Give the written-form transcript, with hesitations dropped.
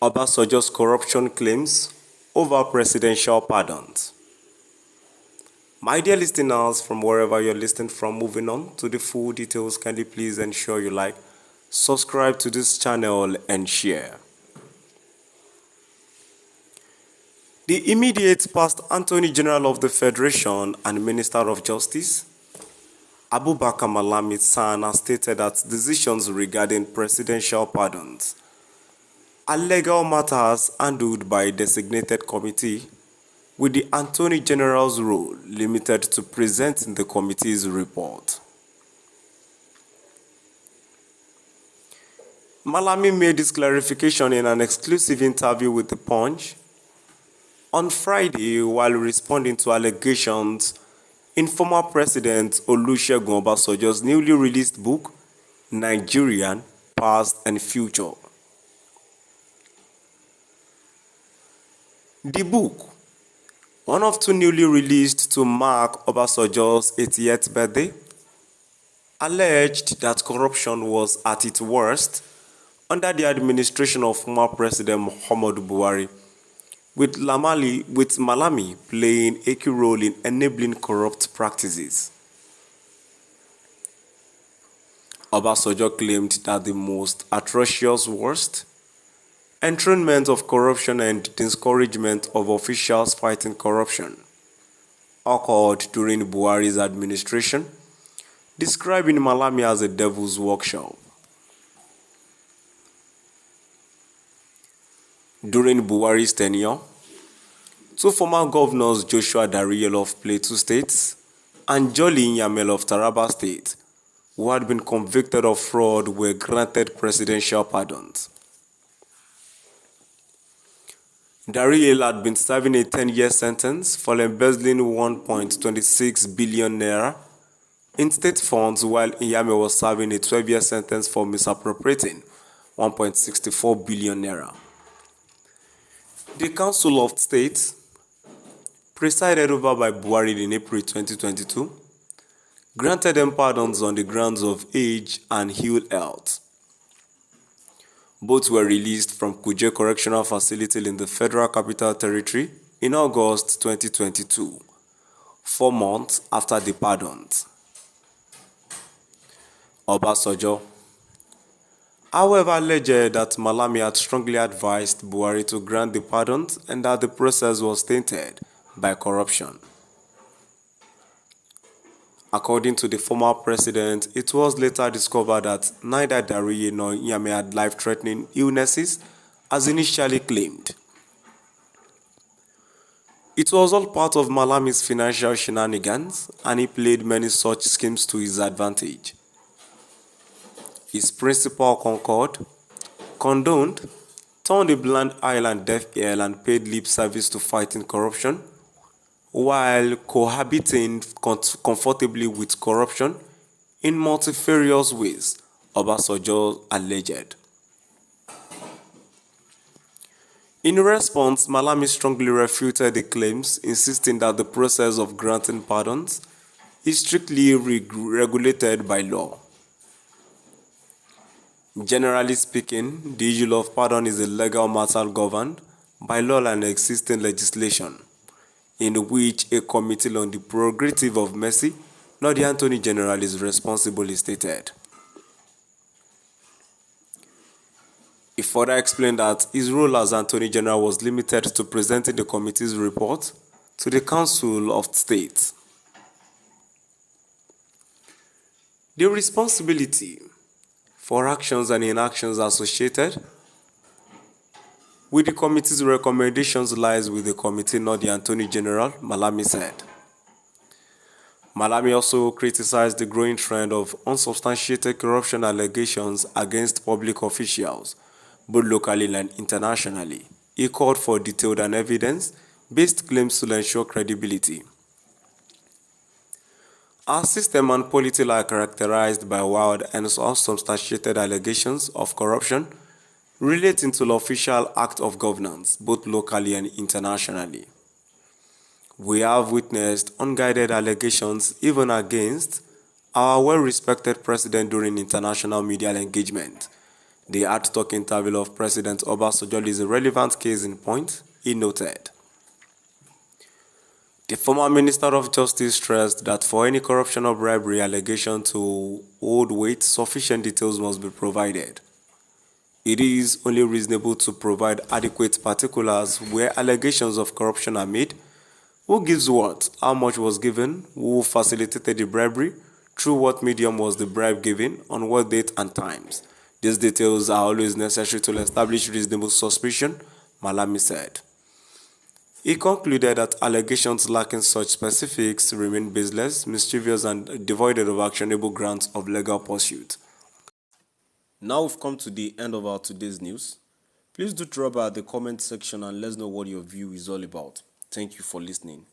Obasanjo's corruption claims over presidential pardons. My dear listeners, from wherever you're listening from, moving on to the full details, kindly please ensure you like, subscribe to this channel and share. The immediate past Attorney General of the Federation and Minister of Justice, Abubakar Malami has stated that decisions regarding presidential pardons are legal matters handled by a designated committee, with the Attorney General's role limited to presenting the committee's report. Malami made this clarification in an exclusive interview with The Punch on Friday while responding to allegations in former President Olusegun Obasanjo's newly released book, Nigerian, Past and Future. The book, one of two newly released to mark Obasanjo's 80th birthday, alleged that corruption was at its worst under the administration of former President Muhammadu Buhari, with Malami playing a key role in enabling corrupt practices. Obasanjo claimed that the most atrocious worst enthronement of corruption and discouragement of officials fighting corruption occurred during Buhari's administration, describing Malami as a devil's workshop. During Buhari's tenure, two former governors, Joshua Dariel of Plateau State and Jolly Nyamel of Taraba State, who had been convicted of fraud, were granted presidential pardons. Dariel had been serving a 10-year sentence for embezzling 1.26 billion naira in state funds, while Nyamel was serving a 12-year sentence for misappropriating 1.64 billion naira. The Council of State, presided over by Buhari in April 2022, granted them pardons on the grounds of age and ill health. Both were released from Kuje Correctional Facility in the Federal Capital Territory in August 2022, 4 months after the pardons. Obasanjo, however, alleged that Malami had strongly advised Buhari to grant the pardons and that the process was tainted by corruption. According to the former president, it was later discovered that neither Dariye nor Nyame had life-threatening illnesses as initially claimed. It was all part of Malami's financial shenanigans, and he played many such schemes to his advantage. His principal condoned, turned a blind eye and deaf ear and paid lip service to fighting corruption, while cohabiting comfortably with corruption in multifarious ways, Obasanjo alleged. In response, Malami strongly refuted the claims, insisting that the process of granting pardons is strictly regulated by law. Generally speaking, the issue of pardon is a legal matter governed by law and existing legislation, in which a committee on the prerogative of mercy, not the Attorney General, is responsible, is stated. He further explained that his role as Attorney General was limited to presenting the committee's report to the Council of State. The responsibility for actions and inactions associated with the committee's recommendations lies with the committee, not the Attorney General, Malami said. Malami also criticized the growing trend of unsubstantiated corruption allegations against public officials, both locally and internationally. He called for detailed and evidence-based claims to ensure credibility. Our system and polity are characterized by wild and unsubstantiated allegations of corruption relating to the official act of governance, both locally and internationally. We have witnessed unguided allegations even against our well-respected president during international media engagement, The Art Talk interview of President Obasanjo is a relevant case in point, he noted. The former Minister of Justice stressed that for any corruption or bribery allegation to hold weight, sufficient details must be provided. It is only reasonable to provide adequate particulars where allegations of corruption are made. Who gives what? How much was given? Who facilitated the bribery? Through what medium was the bribe given? On what date and times? These details are always necessary to establish reasonable suspicion, Malami said. He concluded that allegations lacking such specifics remain baseless, mischievous, and devoid of actionable grounds of legal pursuit. Now we've come to the end of our today's news. Please do drop by the comment section and let us know what your view is all about. Thank you for listening.